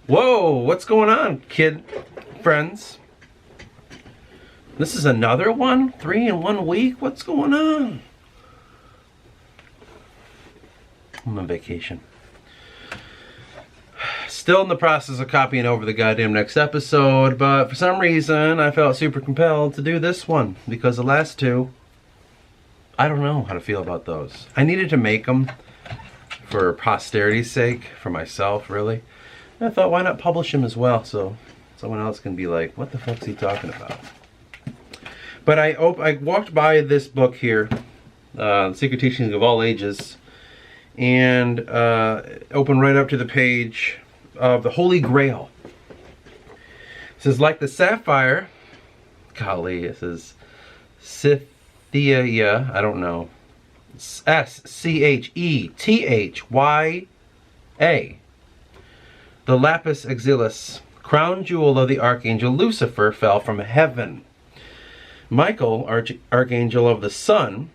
Whoa, what's going on, kid friends? This is another one? 3 in 1 week? What's going on? I'm on vacation. Still in the process of copying over the goddamn next episode, but for some reason I felt super compelled to do this one because the last two, I don't know how to feel about those. I needed to make them for posterity's sake, for myself, really. And I thought, why not publish them as well so someone else can be like, what the fuck's he talking about? But I walked by this book here, The Secret Teachings of All Ages, and opened right up to the page of the Holy Grail. It says, like the sapphire, golly, it says Scythia, I don't know, Schethya. The lapis exilis, crown jewel of the archangel Lucifer, fell from heaven. Michael, archangel of the sun,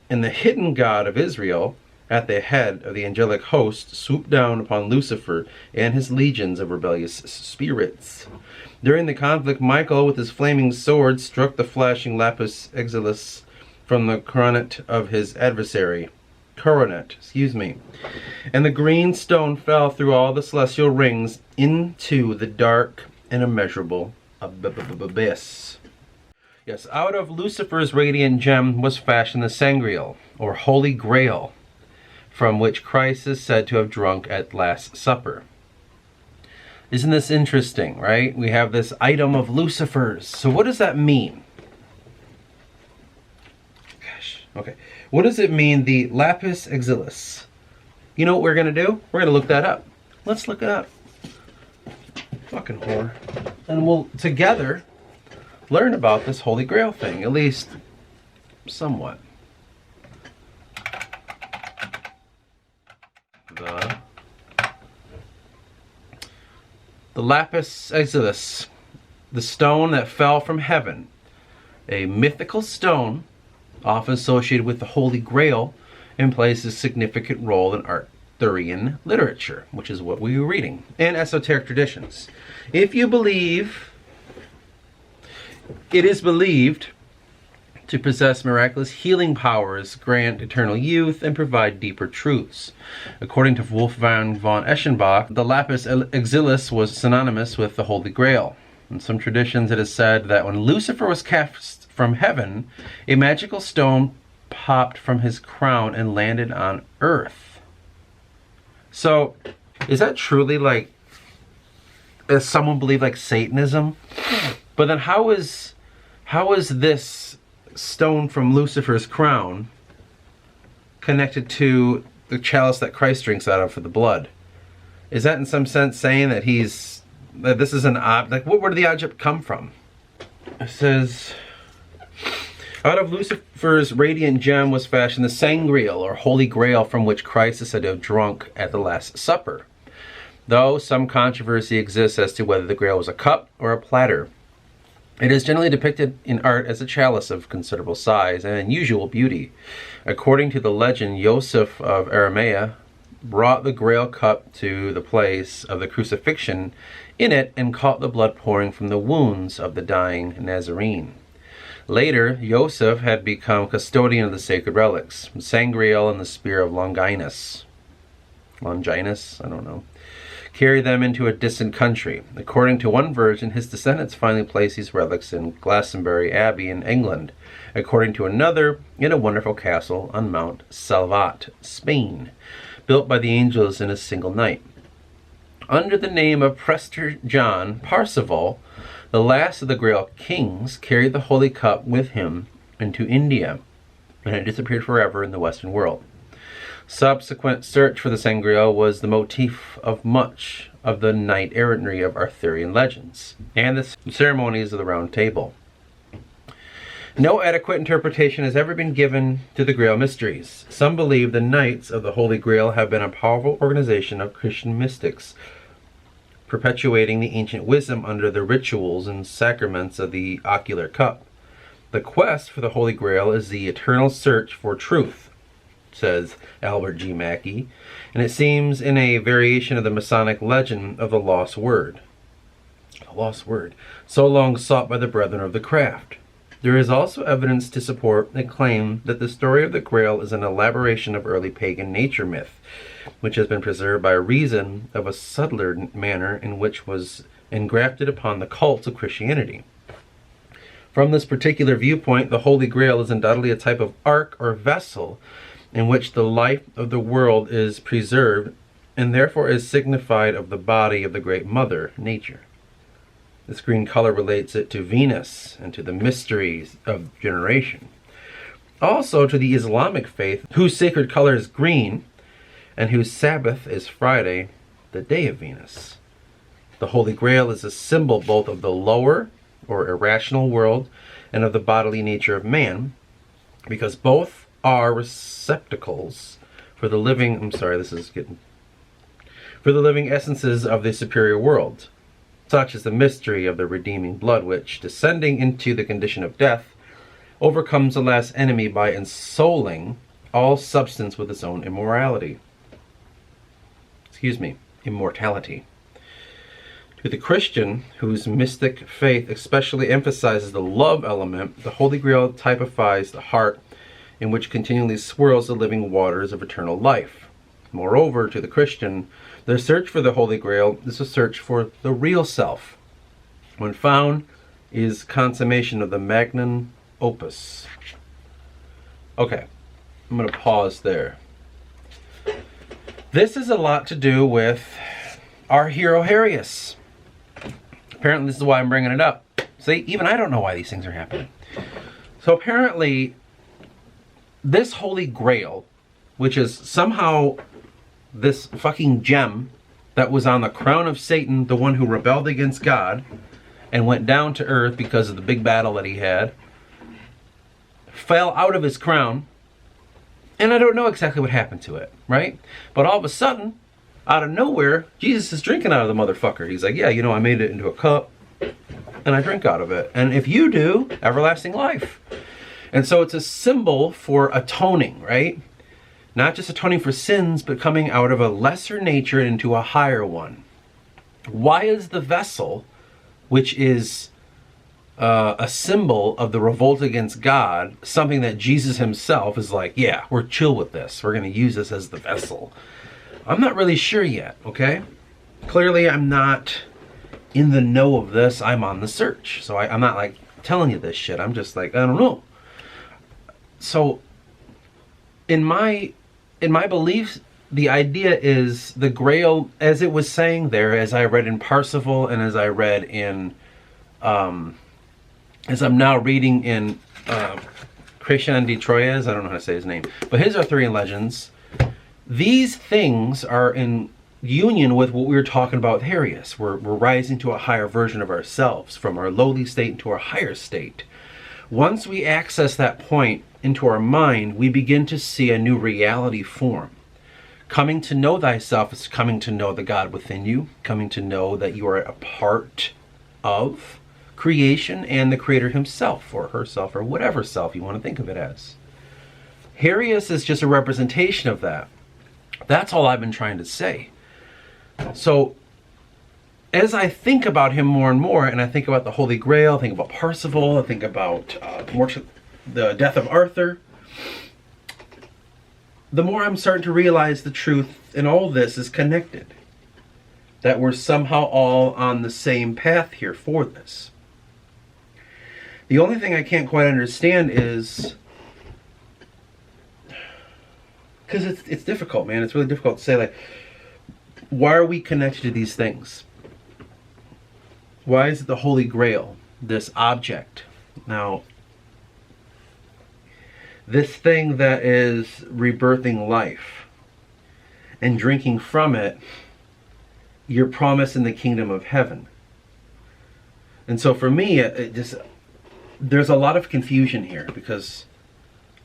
and the hidden god of Israel, at the head of the angelic host, swooped down upon Lucifer and his legions of rebellious spirits. During the conflict, Michael, with his flaming sword, struck the flashing lapis exilis from the coronet of his adversary. And the green stone fell through all the celestial rings into the dark and immeasurable abyss. Yes, out of Lucifer's radiant gem was fashioned the sangreal, or Holy Grail, from which Christ is said to have drunk at Last Supper. Isn't this interesting, right? We have this item of Lucifer's. So what does that mean? Gosh, okay. What does it mean, the lapis exilis? You know what we're going to do? We're going to look that up. Let's look it up. Fucking whore. And we'll together learn about this Holy Grail thing, at least somewhat. The lapis exilis, the stone that fell from heaven, a mythical stone often associated with the Holy Grail and plays a significant role in Arthurian literature, which is what we were reading, and esoteric traditions. If you believe, it is believed to possess miraculous healing powers, grant eternal youth, and provide deeper truths. According to Wolfgang von Eschenbach, the lapis exilis was synonymous with the Holy Grail. In some traditions, it is said that when Lucifer was cast from heaven, a magical stone popped from his crown and landed on earth. So, is that truly like, as someone believe, like Satanism? But then how is this stone from Lucifer's crown connected to the chalice that Christ drinks out of for the blood? Is that in some sense saying that that this is an object? Like, where did the object come from? It says, out of Lucifer's radiant gem was fashioned the sangreal, or Holy Grail, from which Christ is said to have drunk at the Last Supper. Though some controversy exists as to whether the Grail was a cup or a platter. It is generally depicted in art as a chalice of considerable size and unusual beauty. According to the legend, Joseph of Arimathea brought the Grail cup to the place of the crucifixion in it and caught the blood pouring from the wounds of the dying Nazarene. Later, Joseph had become custodian of the sacred relics, sangreal and the spear of Longinus. Longinus? I don't know. Carried them into a distant country. According to one version, his descendants finally placed these relics in Glastonbury Abbey in England. According to another, in a wonderful castle on Mount Salvat, Spain, built by the angels in a single night. Under the name of Prester John Parzival, the last of the Grail kings carried the Holy Cup with him into India, and it disappeared forever in the Western world. Subsequent search for the sangreal was the motif of much of the knight-errantry of Arthurian legends, and the ceremonies of the Round Table. No adequate interpretation has ever been given to the Grail mysteries. Some believe the Knights of the Holy Grail have been a powerful organization of Christian mystics, perpetuating the ancient wisdom under the rituals and sacraments of the ocular cup. The quest for the Holy Grail is the eternal search for truth. says Albert G. Mackey, and it seems in a variation of the Masonic legend of the lost word. The lost word, so long sought by the brethren of the craft. There is also evidence to support the claim that the story of the Grail is an elaboration of early pagan nature myth, which has been preserved by reason of a subtler manner in which was engrafted upon the cults of Christianity. From this particular viewpoint, the Holy Grail is undoubtedly a type of ark or vessel in which the life of the world is preserved and therefore is signified of the body of the Great Mother, nature. This green color relates it to Venus and to the mysteries of generation. Also to the Islamic faith, whose sacred color is green and whose Sabbath is Friday, the day of Venus. The Holy Grail is a symbol both of the lower or irrational world and of the bodily nature of man, because both are receptacles for the living, for the living essences of the superior world. Such is the mystery of the redeeming blood which, descending into the condition of death, overcomes the last enemy by ensouling all substance with its own immortality. To the Christian, whose mystic faith especially emphasizes the love element, the Holy Grail typifies the heart in which continually swirls the living waters of eternal life. Moreover, to the Christian, the search for the Holy Grail is a search for the real self. When found, is consummation of the magnum opus. Okay, I'm going to pause there. This is a lot to do with our hero Herias. Apparently this is why I'm bringing it up. See, even I don't know why these things are happening. So apparently, this Holy Grail, which is somehow this fucking gem that was on the crown of Satan, the one who rebelled against God and went down to earth because of the big battle that he had, fell out of his crown, and I don't know exactly what happened to it, right? But all of a sudden, out of nowhere, Jesus is drinking out of the motherfucker. He's like, yeah, you know, I made it into a cup, and I drink out of it. And if you do, everlasting life. And so it's a symbol for atoning, right? Not just atoning for sins, but coming out of a lesser nature into a higher one. Why is the vessel, which is a symbol of the revolt against God, something that Jesus himself is like, yeah, we're chill with this. We're going to use this as the vessel. I'm not really sure yet, okay? Clearly, I'm not in the know of this. I'm on the search. So I'm not like telling you this shit. I'm just like, I don't know. So in my beliefs, the idea is the Grail, as it was saying there, as I read in Parsifal and as I read in, as I'm now reading in Herias de Troyes, I don't know how to say his name, but his Arthurian legends, these things are in union with what we were talking about with Herias. We're rising to a higher version of ourselves, from our lowly state into our higher state. Once we access that point into our mind, we begin to see a new reality form. Coming to know thyself is coming to know the God within you, coming to know that you are a part of creation and the Creator himself, or herself, or whatever self you want to think of it as. Herias is just a representation of that. That's all I've been trying to say. So, as I think about him more and more, and I think about the Holy Grail, I think about Parsifal, I think about the death of Arthur, the more I'm starting to realize the truth in all this is connected. That we're somehow all on the same path here for this. The only thing I can't quite understand is, because it's difficult, man. It's really difficult to say, like, why are we connected to these things? Why is it the Holy Grail, this object? Now, this thing that is rebirthing life and drinking from it, you're promised in the kingdom of heaven. And so for me, there's a lot of confusion here, because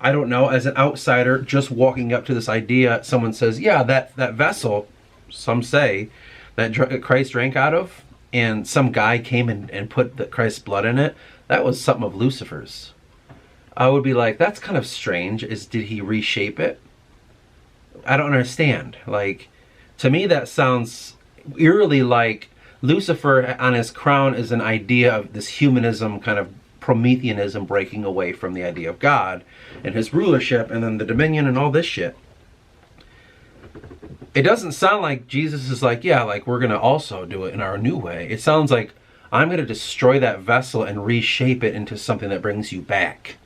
I don't know, as an outsider, just walking up to this idea, someone says, yeah, that vessel, some say, that Christ drank out of, and some guy came and put Christ's blood in it, that was something of Lucifer's. I would be like, that's kind of strange. Did he reshape it? I don't understand. Like, to me that sounds eerily like Lucifer on his crown is an idea of this humanism, kind of Prometheanism, breaking away from the idea of God and his rulership and then the dominion and all this shit. It doesn't sound like Jesus is like, yeah, like we're going to also do it in our new way. It sounds like I'm going to destroy that vessel and reshape it into something that brings you back.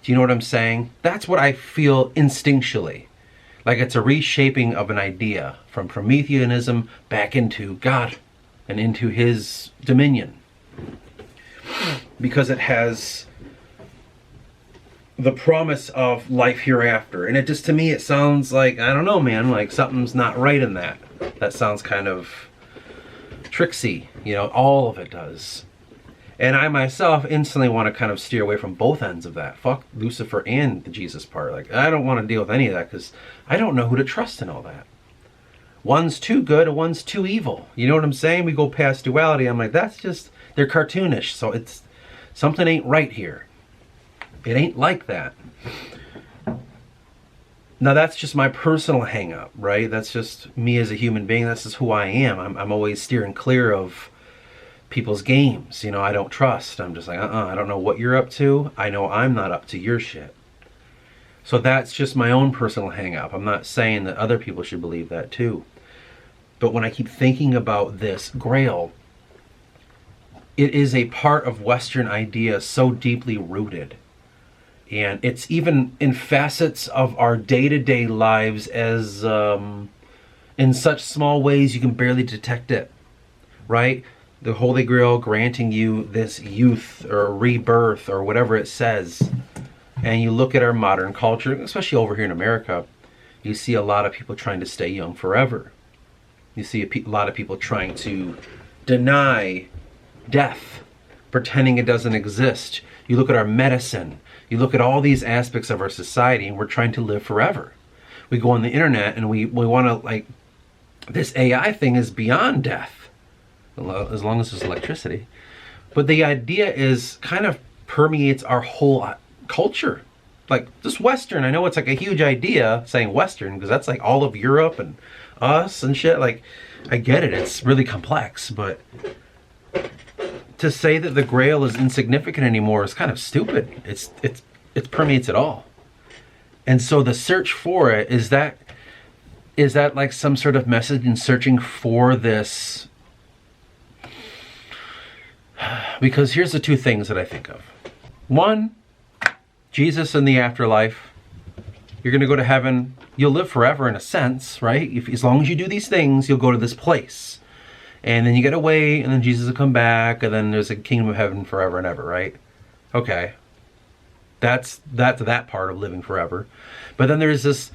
Do you know what I'm saying? That's what I feel instinctually. Like it's a reshaping of an idea from Prometheanism back into God and into his dominion. Because it has the promise of life hereafter. And it just, to me, it sounds like, I don't know, man, like something's not right in that. That sounds kind of tricksy, you know, all of it does. And I myself instantly want to kind of steer away from both ends of that. Fuck Lucifer and the Jesus part. Like, I don't want to deal with any of that because I don't know who to trust in all that. One's too good and one's too evil. You know what I'm saying? We go past duality. I'm like, that's just, they're cartoonish. So it's, something ain't right here. It ain't like that. Now that's just my personal hang up, right? That's just me as a human being. That's just who I am. I'm always steering clear of people's games. You know, I don't trust. I'm just like, I don't know what you're up to. I know I'm not up to your shit. So that's just my own personal hang up. I'm not saying that other people should believe that too. But when I keep thinking about this Grail, it is a part of Western idea so deeply rooted. And it's even in facets of our day-to-day lives as in such small ways you can barely detect it, right? The Holy Grail granting you this youth or rebirth or whatever it says. And you look at our modern culture, especially over here in America, you see a lot of people trying to stay young forever. You see a lot of people trying to deny death, pretending it doesn't exist. You look at our medicine, you look at all these aspects of our society, and we're trying to live forever. We go on the internet and we want to, like, this AI thing is beyond death, as long as there's electricity. But the idea is kind of permeates our whole culture. Like, just Western, I know it's like a huge idea saying Western, because that's like all of Europe and us and shit. Like, I get it, it's really complex, but to say that the Grail is insignificant anymore is kind of stupid. It permeates it all. And so the search for it, is that like some sort of message in searching for this? Because here's the two things that I think of. One, Jesus in the afterlife. You're going to go to heaven. You'll live forever in a sense, right? As long as you do these things, you'll go to this place. And then you get away, and then Jesus will come back, and then there's a kingdom of heaven forever and ever, right? Okay. That's that part of living forever. But then there's this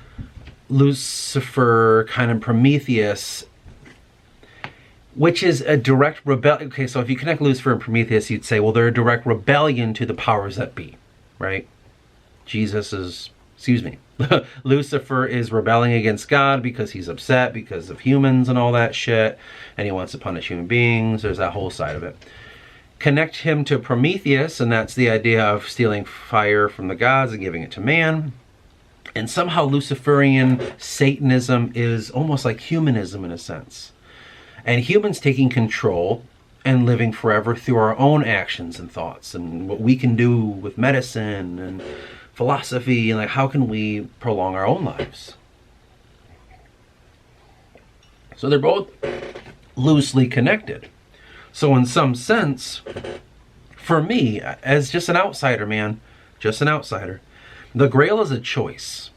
Lucifer kind of Prometheus, which is a direct rebellion. Okay, so if you connect Lucifer and Prometheus, you'd say, well, they're a direct rebellion to the powers that be, right? Lucifer is rebelling against God because he's upset because of humans and all that shit, and he wants to punish human beings. There's that whole side of it. Connect him to Prometheus, and that's the idea of stealing fire from the gods and giving it to man. And somehow Luciferian Satanism is almost like humanism in a sense. And humans taking control and living forever through our own actions and thoughts and what we can do with medicine and philosophy, and like how can we prolong our own lives. So they're both loosely connected. So in some sense, for me, as just an outsider, man, just an outsider, the Grail is a choice.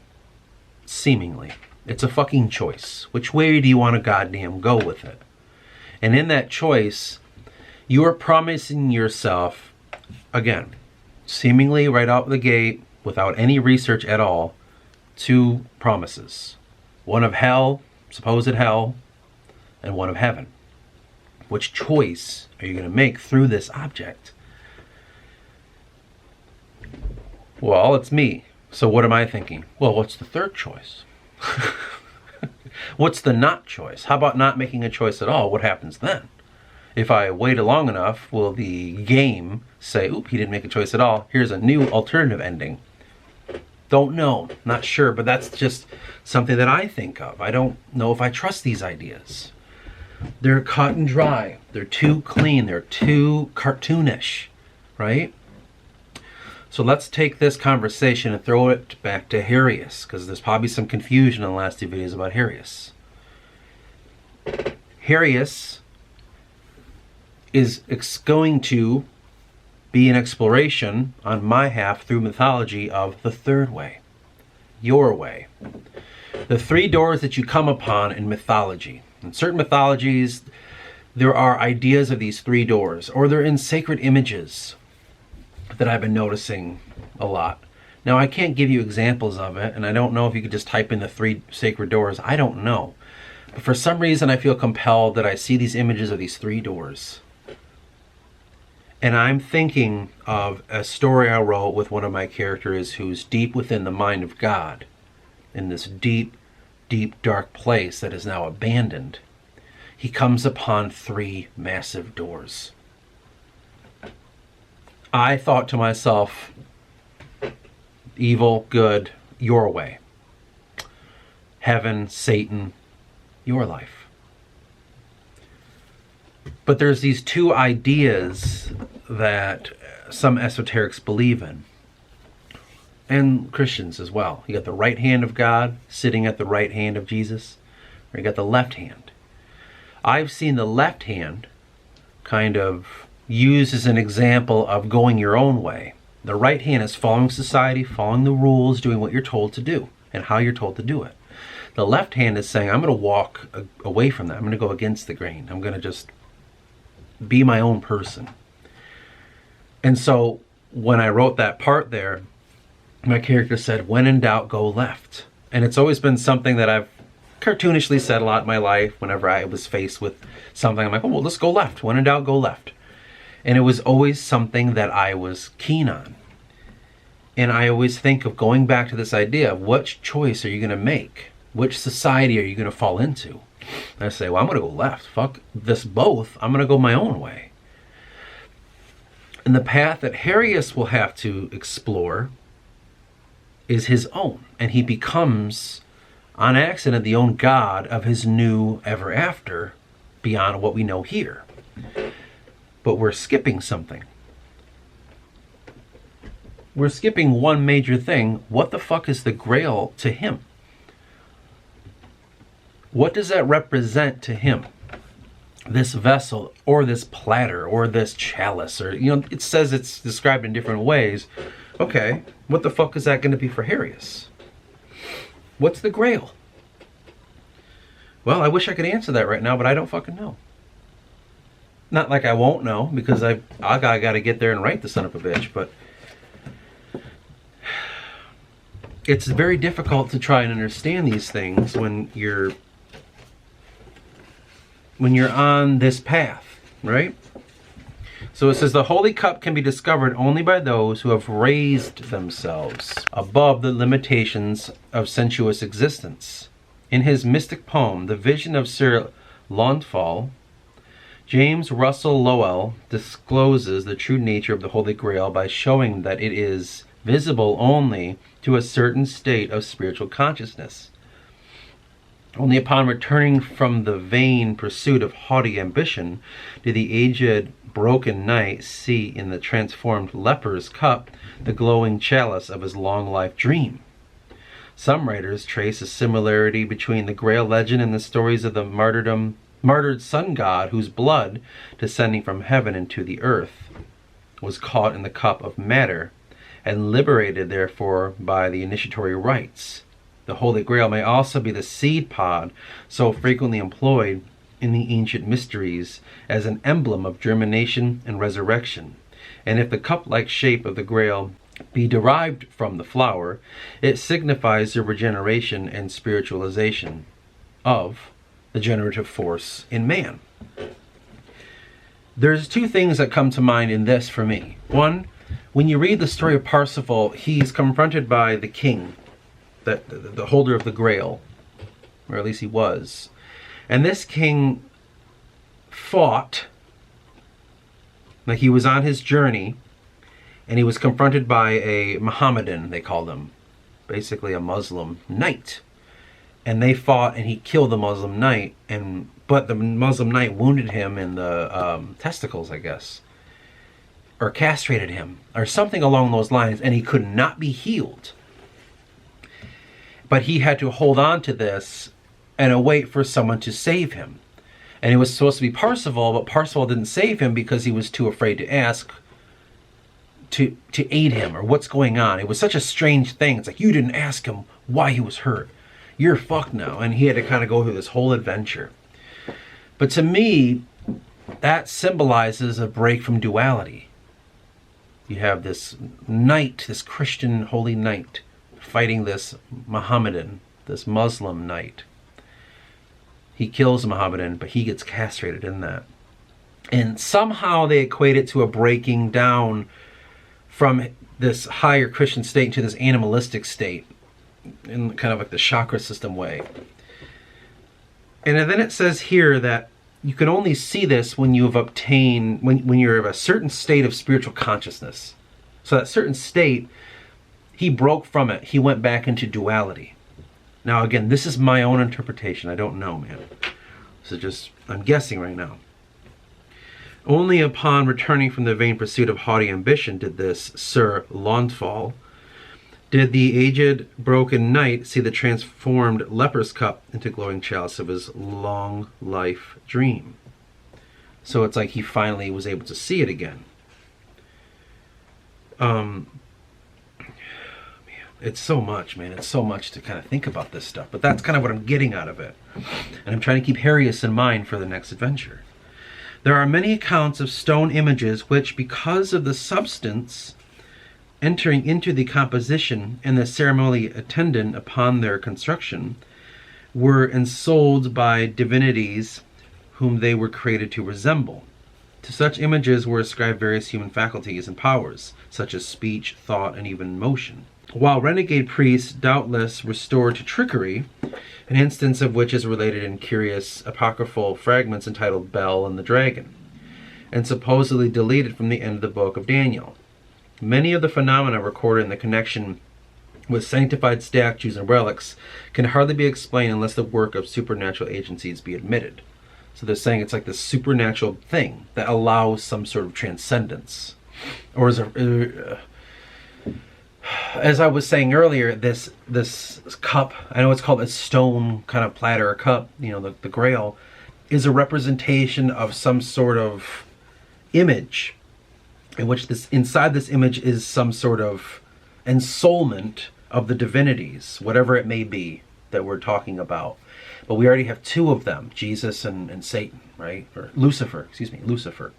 Seemingly. It's a fucking choice. Which way do you want to goddamn go with it? And in that choice, you are promising yourself, again, seemingly right out the gate, without any research at all, two promises. One of hell, supposed hell, and one of heaven. Which choice are you going to make through this object? Well, it's me. So what am I thinking? Well, what's the third choice? What's the not choice? How about not making a choice at all? What happens then? If I wait long enough, will the game say, oop, he didn't make a choice at all. Here's a new alternative ending. Don't know, not sure, but that's just something that I think of. I don't know if I trust these ideas. They're cut and dry. They're too clean. They're too cartoonish, right? So let's take this conversation and throw it back to Herias, because there's probably some confusion in the last 2 videos about Herias. Herias is going to be an exploration on my half through mythology of the third way, your way. The 3 doors that you come upon in mythology. In certain mythologies, there are ideas of these 3 doors, or they're in sacred images that I've been noticing a lot. Now, I can't give you examples of it, and I don't know if you could just type in the 3 sacred doors. I don't know. But for some reason, I feel compelled that I see these images of these 3 doors. And I'm thinking of a story I wrote with one of my characters who's deep within the mind of God, in this deep, deep, dark place that is now abandoned. He comes upon 3 massive doors. I thought to myself, evil, good, your way. Heaven, Satan, your life. But there's these 2 ideas that some esoterics believe in, and Christians as well. You got the right hand of God sitting at the right hand of Jesus, or you got the left hand. I've seen the left hand kind of used as an example of going your own way. The right hand is following society, following the rules, doing what you're told to do and how you're told to do it. The left hand is saying, I'm going to walk away from that. I'm going to go against the grain. I'm going to just be my own person. And so when I wrote that part there, my character said, when in doubt, go left. And it's always been something that I've cartoonishly said a lot in my life. Whenever I was faced with something, I'm like, oh, well, let's go left. When in doubt, go left. And it was always something that I was keen on. And I always think of going back to this idea of which choice are you going to make? Which society are you going to fall into? And I say, well, I'm going to go left. Fuck this both. I'm going to go my own way. And the path that Herias will have to explore is his own. And he becomes, on accident, the own god of his new ever after beyond what we know here. But we're skipping something. We're skipping one major thing. What the fuck is the Grail to him? What does that represent to him? This vessel, or this platter, or this chalice, or, you know, it says it's described in different ways. Okay, what the fuck is that going to be for Herias? What's the Grail? Well, I wish I could answer that right now, but I don't fucking know. Not like I won't know, because I got to get there and write the son of a bitch, but it's very difficult to try and understand these things when you're on this path, right? So it says, the Holy Cup can be discovered only by those who have raised themselves above the limitations of sensuous existence. In his mystic poem, The Vision of Sir Launfal, James Russell Lowell discloses the true nature of the Holy Grail by showing that it is visible only to a certain state of spiritual consciousness. Only upon returning from the vain pursuit of haughty ambition did the aged, broken knight see in the transformed leper's cup the glowing chalice of his long-life dream. Some writers trace a similarity between the Grail legend and the stories of the martyred sun god whose blood, descending from heaven into the earth, was caught in the cup of matter and liberated therefore by the initiatory rites. The Holy Grail may also be the seed pod so frequently employed in the ancient mysteries as an emblem of germination and resurrection. And if the cup-like shape of the Grail be derived from the flower, it signifies the regeneration and spiritualization of the generative force in man. There's 2 things that come to mind in this for me. One, when you read the story of Parsifal, he's confronted by the king, the holder of the Grail, or at least he was. And this king fought, like he was on his journey, and he was confronted by a Mohammedan, they called him. basically a Muslim knight. And they fought, and he killed the Muslim knight, but the Muslim knight wounded him in the testicles, I guess, or castrated him, or something along those lines, and he could not be healed. But he had to hold on to this and wait for someone to save him. And it was supposed to be Parsifal, but Parsifal didn't save him because he was too afraid to ask to aid him, or what's going on. It was such a strange thing. It's like, you didn't ask him why he was hurt. You're fucked now. And he had to kind of go through this whole adventure. But to me, that symbolizes a break from duality. You have this knight, this Christian holy knight, fighting this Mohammedan, this Muslim knight. He kills a Mohammedan, but he gets castrated in that. And somehow they equate it to a breaking down from this higher Christian state to this animalistic state, in kind of like the chakra system way. And then it says here that you can only see this when you have obtained, when you're of a certain state of spiritual consciousness. So that certain state, he broke from it. He went back into duality. Now again, this is my own interpretation. I don't know, man. So just, I'm guessing right now. Only upon returning from the vain pursuit of haughty ambition did this Sir Launfal, did the aged broken knight see the transformed leper's cup into glowing chalice of his long life dream. So it's like he finally was able to see it again. Man, it's so much, man. It's so much to kind of think about this stuff. But that's kind of what I'm getting out of it. And I'm trying to keep Herias in mind for the next adventure. There are many accounts of stone images which, because of the substance entering into the composition and the ceremony attendant upon their construction, were ensouled by divinities whom they were created to resemble. To such images were ascribed various human faculties and powers, such as speech, thought, and even motion. While renegade priests doubtless restored to trickery, an instance of which is related in curious apocryphal fragments entitled Bel and the Dragon, and supposedly deleted from the end of the book of Daniel. Many of the phenomena recorded in the connection with sanctified statues and relics can hardly be explained unless the work of supernatural agencies be admitted. So they're saying it's like this supernatural thing that allows some sort of transcendence. Or as I was saying earlier, this cup, I know it's called a stone kind of platter or cup, you know, the Grail, is a representation of some sort of image, in which inside this image is some sort of ensoulment of the divinities, whatever it may be that we're talking about. But we already have two of them, Jesus and Satan, right? Or Lucifer, Lucifer.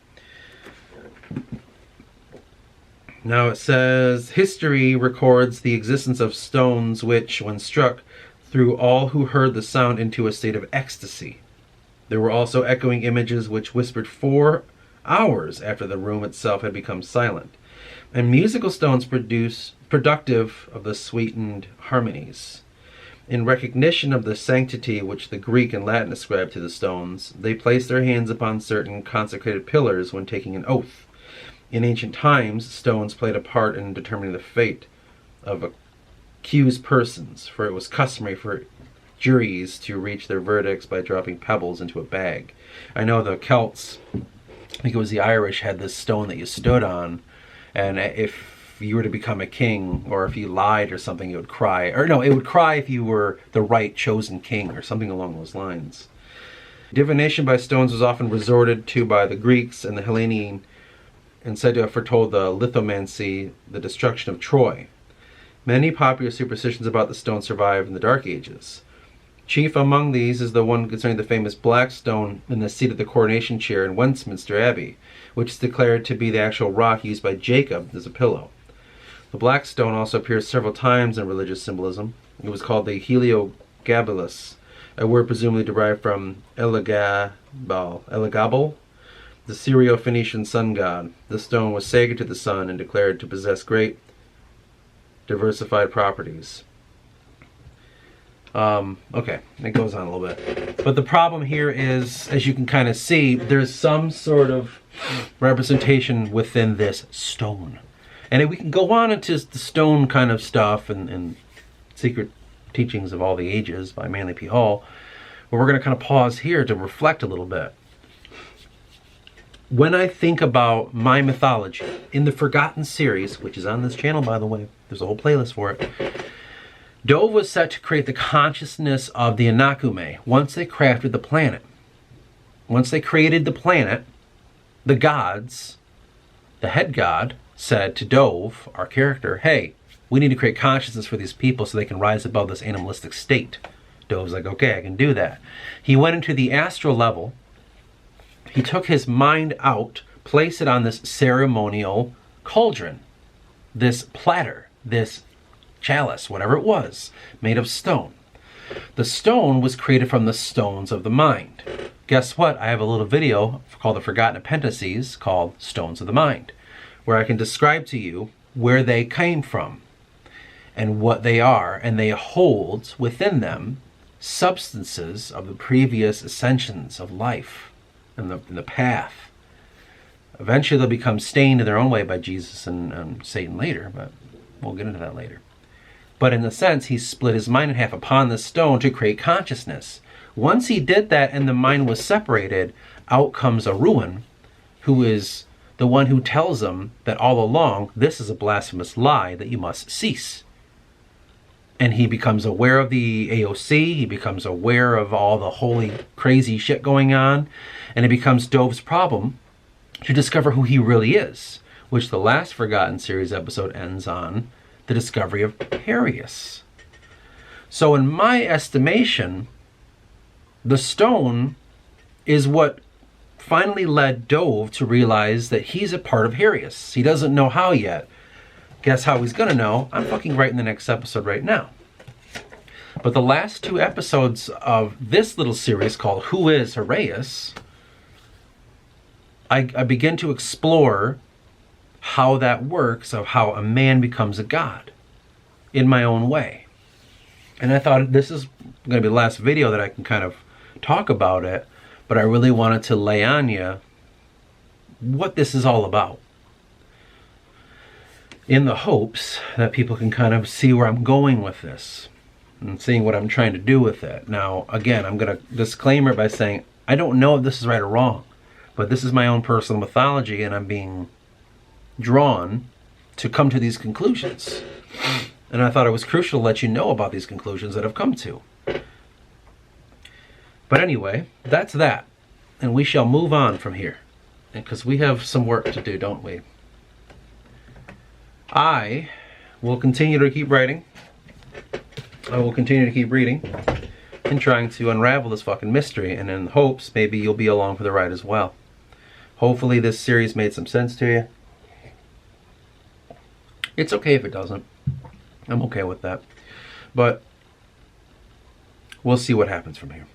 Now it says, history records the existence of stones which, when struck, threw all who heard the sound into a state of ecstasy. There were also echoing images which whispered 4 hours after the room itself had become silent, and musical stones productive of the sweetened harmonies. In recognition of the sanctity which the Greek and Latin ascribed to the stones, they placed their hands upon certain consecrated pillars when taking an oath. In ancient times, stones played a part in determining the fate of accused persons, for it was customary for juries to reach their verdicts by dropping pebbles into a bag. I know the Celts, I think it was the Irish, had this stone that you stood on, and if you were to become a king, or if you lied or something, it would cry. Or no, it would cry if you were the right chosen king, or something along those lines. Divination by stones was often resorted to by the Greeks and the Hellenian, and said to have foretold the lithomancy, the destruction of Troy. Many popular superstitions about the stone survive in the Dark Ages. Chief among these is the one concerning the famous black stone in the seat of the coronation chair in Westminster Abbey, which is declared to be the actual rock used by Jacob as a pillow. The black stone also appears several times in religious symbolism. It was called the Heliogabalus, a word presumably derived from Elagabal, the Syro-Phoenician sun god. The stone was sacred to the sun and declared to possess great diversified properties. Okay, it goes on a little bit. But the problem here is, as you can kind of see, there's some sort of representation within this stone. And we can go on into the stone kind of stuff and Secret Teachings of All the Ages by Manly P. Hall, where we're going to kind of pause here to reflect a little bit. When I think about my mythology in the Forgotten series, which is on this channel, by the way, there's a whole playlist for it, Dove was set to create the consciousness of the Anakume once they crafted the planet. Once they created the planet, the gods, the head god, said to Dove, our character, hey, we need to create consciousness for these people so they can rise above this animalistic state. Dove's like, okay, I can do that. He went into the astral level. He took his mind out, placed it on this ceremonial cauldron, this platter, this chalice, whatever it was, made of stone. The stone was created from the stones of the mind. Guess what? I have a little video called The Forgotten Appendices called Stones of the Mind, where I can describe to you where they came from and what they are, and they hold within them substances of the previous ascensions of life and the path. Eventually they'll become stained in their own way by Jesus and Satan later, but we'll get into that later. But in a sense, he split his mind in half upon the stone to create consciousness. Once he did that and the mind was separated, out comes a ruin, who is the one who tells them that all along, this is a blasphemous lie that you must cease. And he becomes aware of the AOC, he becomes aware of all the holy, crazy shit going on, and it becomes Dove's problem to discover who he really is, which the last Forgotten series episode ends on the discovery of Herias. So in my estimation, the stone is what finally led Dove to realize that he's a part of Herias. He doesn't know how yet. Guess how he's gonna know? I'm fucking writing the next episode right now. But the last 2 episodes of this little series called Who is Herias, I begin to explore how that works, of how a man becomes a god in my own way. And I thought this is going to be the last video that I can kind of talk about it, but I really wanted to lay on you what this is all about, in the hopes that people can kind of see where I'm going with this and seeing what I'm trying to do with it. Now, again, I'm going to disclaimer by saying I don't know if this is right or wrong, but this is my own personal mythology, and I'm being drawn to come to these conclusions. And I thought it was crucial to let you know about these conclusions that I've come to. But anyway, that's that. And we shall move on from here, because we have some work to do, don't we? I will continue to keep writing. I will continue to keep reading and trying to unravel this fucking mystery, and in hopes maybe you'll be along for the ride as well. Hopefully this series made some sense to you. It's okay if it doesn't. I'm okay with that. But we'll see what happens from here.